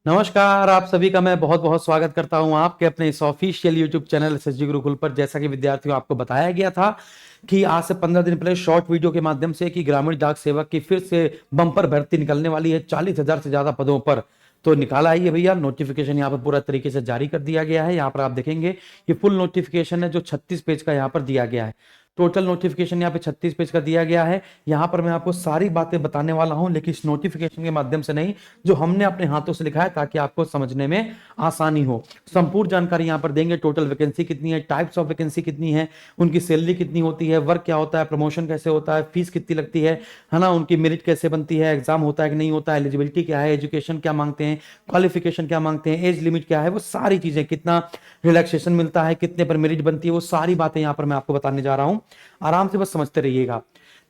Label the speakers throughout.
Speaker 1: नमस्कार, आप सभी का मैं बहुत बहुत स्वागत करता हूं आपके अपने इस official YouTube channel SSG Gurukul पर। जैसा कि विद्यार्थियों आपको बताया गया था कि आज से 15 दिन पहले शॉर्ट वीडियो के माध्यम से कि ग्रामीण डाक सेवक की फिर से बम्पर भर्ती निकलने वाली है 40,000 से ज्यादा पदों पर। तो निकाला ही है भैया, नोटिफिकेशन यहाँ पर पूरा तरीके से जारी कर दिया गया है। यहाँ पर आप देखेंगे ये फुल नोटिफिकेशन है जो 36 पेज का यहाँ पर दिया गया है। टोटल नोटिफिकेशन यहाँ पे 36 पेज का दिया गया है। यहाँ पर मैं आपको सारी बातें बताने वाला हूं, लेकिन इस नोटिफिकेशन के माध्यम से नहीं, जो हमने अपने हाथों से लिखा है ताकि आपको समझने में आसानी हो। संपूर्ण जानकारी यहाँ पर देंगे। टोटल वैकेंसी कितनी है, टाइप्स ऑफ वैकेंसी कितनी है, उनकी सैलरी कितनी होती है, वर्क क्या होता है, प्रमोशन कैसे होता है, फीस कितनी लगती है ना, उनकी मेरिट कैसे बनती है, एग्जाम होता है कि नहीं होता है, एलिजिबिलिटी क्या है, एजुकेशन क्या मांगते हैं, क्वालिफिकेशन क्या मांगते हैं, एज लिमिट क्या है, वो सारी चीजें, कितना रिलैक्सेशन मिलता है, कितने पर मेरिट बनती है, वो सारी बातें यहाँ पर मैं आपको बताने जा रहा हूँ। आराम से बस समझते रहिएगा।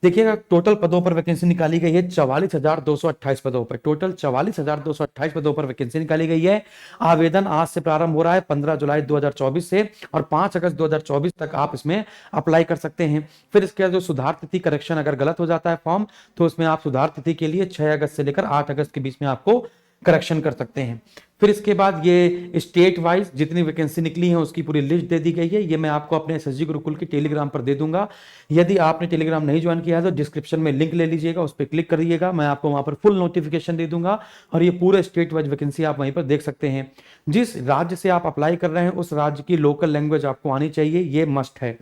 Speaker 1: देखिएगा, टोटल पदों पर वैकेंसी निकाली गई है 44,228 पदों पर। टोटल 44,228 पदों पर वैकेंसी निकाली गई है। आवेदन आज से प्रारंभ हो रहा है 15 जुलाई 2024 से, और 5 अगस्त 2024 तक आप इसमें अप्लाई कर सकते हैं। फिर इसके बाद जो सुधार तिथि करेक्शन अगर गलत हो जाता है फॉर्म, तो उसमें आप सुधार तिथि के लिए 6 अगस्त से लेकर 8 अगस्त के बीच में आपको करेक्शन कर सकते हैं। फिर इसके बाद ये स्टेट वाइज जितनी वैकेंसी निकली है उसकी पूरी लिस्ट दे दी गई है। ये मैं आपको अपने एसएसजी गुरुकुल के टेलीग्राम पर दे दूंगा। यदि आपने टेलीग्राम नहीं ज्वाइन किया है तो डिस्क्रिप्शन में लिंक ले लीजिएगा, उस पर क्लिक करिएगा, मैं आपको वहां पर फुल नोटिफिकेशन दे दूंगा और ये पूरे स्टेट वाइज वैकेंसी आप वहीं पर देख सकते हैं। जिस राज्य से आप अप्लाई कर रहे हैं उस राज्य की लोकल लैंग्वेज आपको आनी चाहिए, ये मस्ट है।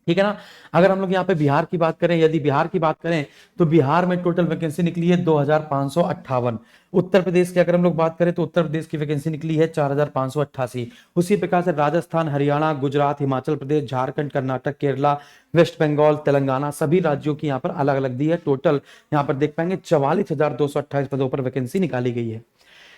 Speaker 1: ठीक है ना। अगर हम लोग यहाँ पे बिहार की बात करें, यदि बिहार की बात करें तो बिहार में टोटल वैकेंसी निकली है 2,558। उत्तर प्रदेश की अगर हम लोग बात करें तो उत्तर प्रदेश की वैकेंसी निकली है 4,588। उसी प्रकार से राजस्थान, हरियाणा, गुजरात, हिमाचल प्रदेश, झारखंड, कर्नाटक, केरला, वेस्ट बंगाल, तेलंगाना, सभी राज्यों की यहाँ पर अलग अलग दी है। टोटल यहाँ पर देख पाएंगे 44,228 पदों पर वैकेंसी निकाली गई है।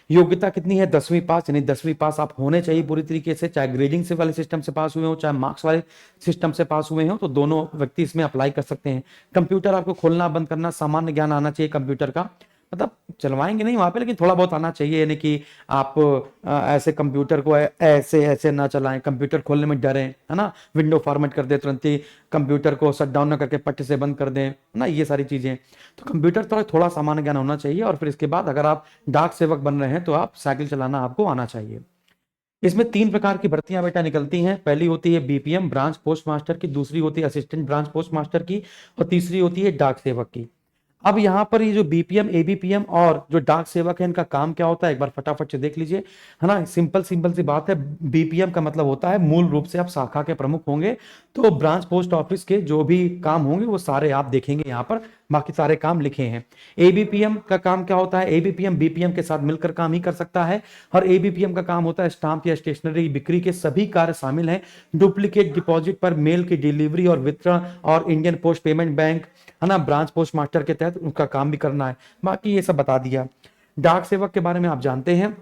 Speaker 1: योग्यता कितनी है, 10वीं पास, यानी 10वीं पास आप होने चाहिए पूरी तरीके से, चाहे ग्रेडिंग से वाले सिस्टम से पास हुए हो, चाहे मार्क्स वाले सिस्टम से पास हुए हो, तो दोनों व्यक्ति इसमें अप्लाई कर सकते हैं। कंप्यूटर आपको खोलना बंद करना, सामान्य ज्ञान आना चाहिए कंप्यूटर का, मतलब चलवाएंगे नहीं वहां पे, लेकिन थोड़ा बहुत आना चाहिए। यानी कि आप ऐसे कंप्यूटर को ऐसे ऐसे ना चलाएं, कंप्यूटर खोलने में डरें, है ना, विंडो फॉर्मेट कर दे तुरंत ही, कंप्यूटर को शट डाउन ना करके पट से बंद कर दें, है ना, ये सारी चीजें। तो कंप्यूटर तो थोड़ा सामान्य ज्ञान होना चाहिए। और फिर इसके बाद अगर आप डाक सेवक बन रहे हैं तो आप साइकिल चलाना आपको आना चाहिए। इसमें 3 प्रकार की भर्तियां बेटा निकलती हैं। पहली होती है बीपीएम ब्रांच पोस्ट मास्टर की, दूसरी होती है असिस्टेंट ब्रांच पोस्ट मास्टर की, और तीसरी होती है डाक सेवक की। अब यहाँ पर ये जो बीपीएम, एबीपीएम और जो डाक सेवक है, इनका काम क्या होता है एक बार फटाफट से देख लीजिए, है ना। सिंपल सिंपल सी बात है। बीपीएम का मतलब होता है मूल रूप से आप शाखा के प्रमुख होंगे, तो ब्रांच पोस्ट ऑफिस के जो भी काम होंगे वो सारे आप देखेंगे यहाँ पर, बाकी सारे काम लिखे हैं। एबीपीएम का काम क्या होता है, एबीपीएम बीपीएम के साथ मिलकर काम ही कर सकता है, और एबीपीएम का काम होता है स्टाम्प या स्टेशनरी बिक्री के सभी कार्य शामिल हैं। डुप्लीकेट डिपॉजिट पर मेल की डिलीवरी और वितरण, और इंडियन पोस्ट पेमेंट बैंक, है ना, ब्रांच पोस्ट मास्टर के तहत उनका काम भी करना है। बाकी ये सब बता दिया। डाक सेवक के बारे में आप जानते हैं,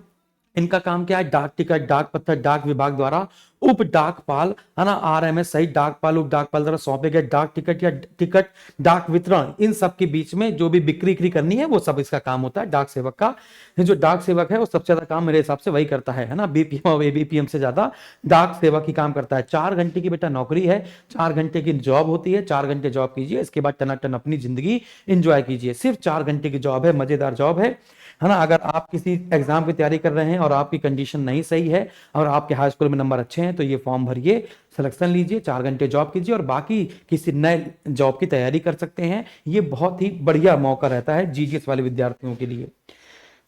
Speaker 1: इनका काम क्या है, डाक टिकट, डाक पत्थर डाक विभाग द्वारा उप डाकपाल, है ना, आरएमएस सहित डाकपाल, उप डाकपाल द्वारा सौंपे गए डाक टिकट या टिकट डाक वितरण, इन सब के बीच में जो भी बिक्री करनी है वो सब इसका काम होता है डाक सेवक का। जो डाक सेवक है वो सबसे ज्यादा काम मेरे हिसाब से वही करता है ना, बीपीएम और एबीपीएम से ज्यादा डाक सेवक ही काम करता है। 4 घंटे की बेटा नौकरी है, 4 घंटे की जॉब होती है, 4 घंटे जॉब कीजिए, इसके बाद टनाटन अपनी जिंदगी एंजॉय कीजिए। सिर्फ 4 घंटे की जॉब है, मजेदार जॉब है ना। अगर आप किसी एग्जाम की तैयारी कर रहे हैं और आपकी कंडीशन नहीं सही है और आपके हाई स्कूल में नंबर अच्छे हैं, तो ये फॉर्म भरिए, सिलेक्शन लीजिए, 4 घंटे जॉब कीजिए और बाकी किसी नए जॉब की तैयारी कर सकते हैं। ये बहुत ही बढ़िया मौका रहता है जीजीएस वाले विद्यार्थियों के लिए।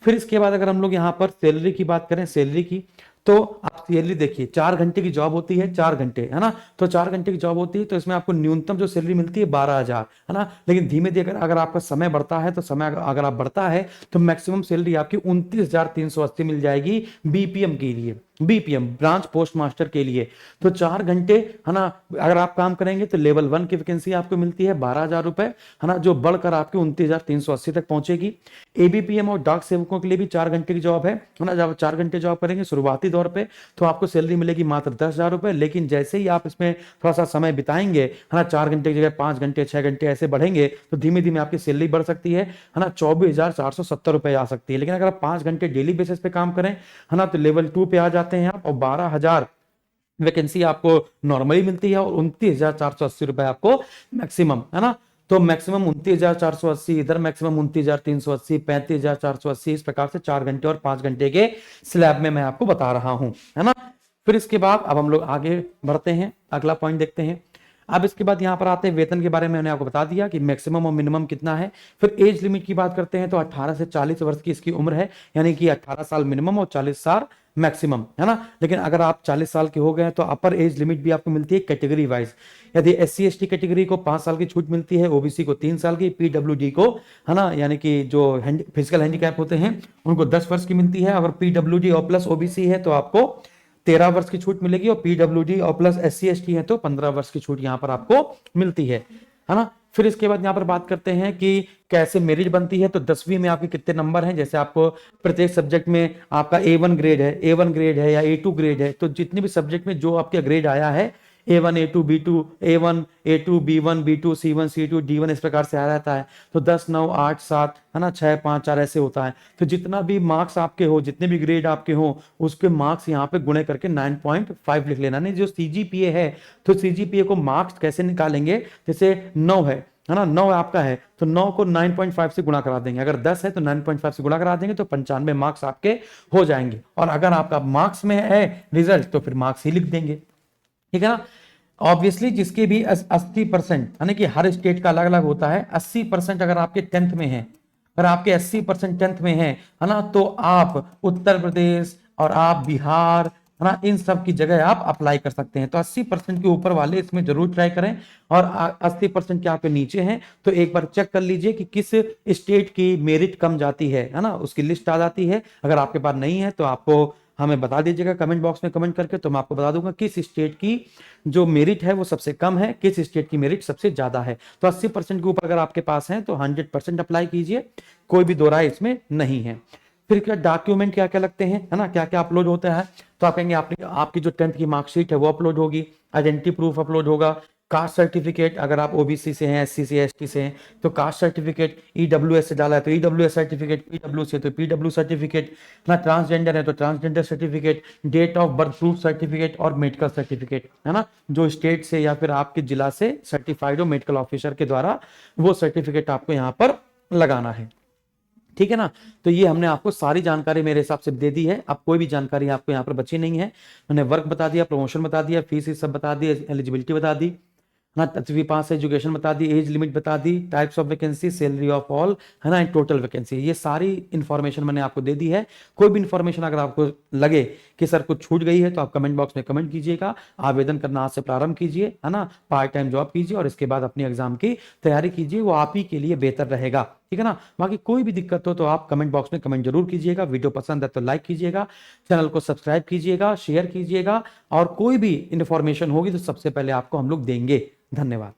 Speaker 1: फिर इसके बाद अगर हम लोग यहाँ पर सैलरी की बात करें, सैलरी की, तो आप सैलरी देखिए, 4 घंटे की जॉब होती है, 4 घंटे, है ना, तो 4 घंटे की जॉब होती है, तो इसमें आपको न्यूनतम जो सैलरी मिलती है 12,000, है ना। लेकिन धीमे धीमे अगर आपका समय बढ़ता है, तो समय अगर आप बढ़ता है तो मैक्सिमम सैलरी आपकी 29,380 मिल जाएगी बीपीएम के लिए, बीपीएम ब्रांच पोस्ट मास्टर के लिए। तो 4 घंटे, है ना, अगर आप काम करेंगे तो लेवल 1 की वैकेंसी आपको मिलती है 12,000 रुपए, है ना, जो बढ़कर आपकी 29,380 तक पहुंचेगी। एबीपीएम और डाक सेवकों के लिए भी 4 घंटे की जॉब है ना। जब 4 घंटे जॉब करेंगे शुरुआती दौर पे तो आपको सैलरी मिलेगी मात्र 10,000 रुपए, लेकिन जैसे ही आप इसमें थोड़ा सा समय बिताएंगे, है ना, 4 घंटे की जगह 5 घंटे 6 घंटे ऐसे बढ़ेंगे, तो धीमे धीमे आपकी सैलरी बढ़ सकती है ना, 24,470 रुपए आ सकती है। लेकिन अगर आप 5 घंटे डेली बेसिस पे काम करें, है ना, तो लेवल 2 पे आ जाते हैं आप, और 12,000 वैकेंसी आपको नॉर्मली मिलती है और 29,480 रुपए आपको मैक्सिमम, है ना। तो मैक्सिमम 29,480, इधर मैक्सिमम 29,380, 35,480, इस प्रकार से 4 घंटे और 5 घंटे के स्लैब में मैं आपको बता रहा हूं, है ना। फिर इसके बाद अब हम लोग आगे बढ़ते हैं, अगला पॉइंट देखते हैं। अब इसके बाद यहां पर आते हैं वेतन के बारे में, मैंने आपको बता दिया कि मैक्सिमम और मिनिमम कितना है। फिर एज लिमिट की बात करते हैं तो 18 से 40 वर्ष की इसकी उम्र है, यानी कि 18 साल मिनिमम और 40 साल मैक्सिमम, है ना। लेकिन अगर आप 40 साल के हो गए तो अपर एज लिमिट भी आपको मिलती है कैटेगरी वाइज। यदि SC ST कैटेगरी को 5 साल की छूट मिलती है, OBC को 3 साल की, PWD को, है ना, यानी कि जो फिजिकल हैंडीकैप होते हैं उनको 10 वर्ष की मिलती है। अगर PWD और प्लस OBC है तो आपको 13 वर्ष की छूट मिलेगी, और PWD और प्लस SC ST है तो 15 वर्ष की छूट यहां पर आपको मिलती है ना। फिर इसके बाद यहां पर बात करते हैं कि कैसे मेरिट बनती है। तो 10वीं में आपके कितने नंबर हैं, जैसे आपको प्रत्येक सब्जेक्ट में आपका A1 ग्रेड है, A1 ग्रेड है या A2 ग्रेड है, तो जितने भी सब्जेक्ट में जो आपके ग्रेड आया है A1 A2 B2 A1 A2 B1 B2 C1 C2 D1 इस प्रकार से आ रहता है। तो 10 9 8 7 है ना, 6 5 4 ऐसे होता है। तो जितना भी मार्क्स आपके हो, जितने भी ग्रेड आपके हो, उसके मार्क्स यहाँ पे गुणे करके 9.5 लिख लेना। नहीं, जो CGPA है तो CGPA को मार्क्स कैसे निकालेंगे, जैसे 9 है ना, 9 आपका है तो 9 को 9.5 से गुणा करा देंगे। अगर 10 है तो 9.5 से गुणा करा देंगे तो 95 मार्क्स आपके हो जाएंगे। और अगर आपका मार्क्स में है रिजल्ट तो फिर मार्क्स ही लिख देंगे, ठीक है ना। ऑब्वियसली जिसके भी 80%, यानी कि हर स्टेट का अलग अलग होता है, 80% अगर आपके 10th में है, अगर आपके 80% 10th में है ना, तो आप उत्तर प्रदेश और आप बिहार, है ना, इन सब की जगह आप अप्लाई कर सकते हैं। तो 80% के ऊपर वाले इसमें जरूर ट्राई करें, और 80% के आपके नीचे हैं तो एक बार चेक कर लीजिए कि किस स्टेट की मेरिट कम जाती है ना, उसकी लिस्ट आ जाती है। अगर आपके पास नहीं है तो आपको हमें बता दीजिएगा कमेंट बॉक्स में कमेंट करके, तो मैं आपको बता दूंगा किस स्टेट की जो मेरिट है वो सबसे कम है, किस स्टेट की मेरिट सबसे ज्यादा है। तो 80% के ऊपर अगर आपके पास है तो 100% अप्लाई कीजिए, कोई भी दो राय इसमें नहीं है। फिर क्या डॉक्यूमेंट क्या क्या लगते हैं, है ना, क्या क्या अपलोड होता है। तो आप कहेंगे आपकी जो 10th की मार्कशीट है वो अपलोड होगी, आइडेंटिटी प्रूफ अपलोड होगा, कास्ट सर्टिफिकेट, अगर आप OBC से हैं, SC से ST से हैं तो कास्ट सर्टिफिकेट, EWS से डाला है तो EWS सर्टिफिकेट, PW से तो PW सर्टिफिकेट ना, ट्रांसजेंडर है तो transgender certificate, date of birth proof certificate और मेडिकल सर्टिफिकेट, है ना, जो स्टेट से या फिर आपके जिला से सर्टिफाइड हो मेडिकल ऑफिसर के द्वारा, वो सर्टिफिकेट आपको यहाँ पर लगाना है, ठीक है ना। तो ये हमने आपको सारी जानकारी मेरे हिसाब से दे दी है। अब कोई भी जानकारी आपको यहाँ पर बची नहीं है। मैंने वर्क बता दिया, प्रमोशन बता दिया, फीस सब बता दी, एलिजिबिलिटी बता दी ना, 10वीं पास एजुकेशन बता दी, एज लिमिट बता दी, types of vacancy, salary of all, है ना, टोटल वैकेंसी, ये सारी इंफॉर्मेशन मैंने आपको दे दी है। कोई भी इंफॉर्मेशन अगर आपको लगे कि सर कुछ छूट गई है तो आप कमेंट बॉक्स में कमेंट कीजिएगा। आवेदन करना आज से प्रारंभ कीजिए, है ना, पार्ट टाइम जॉब कीजिए और इसके बाद अपनी एग्जाम की तैयारी कीजिए, वो आप ही के लिए बेहतर रहेगा, ठीक है ना। बाकी कोई भी दिक्कत हो तो आप कमेंट बॉक्स में कमेंट जरूर कीजिएगा। वीडियो पसंद है तो लाइक कीजिएगा, चैनल को सब्सक्राइब कीजिएगा, शेयर कीजिएगा, और कोई भी इंफॉर्मेशन होगी तो सबसे पहले आपको हम लोग देंगे। धन्यवाद।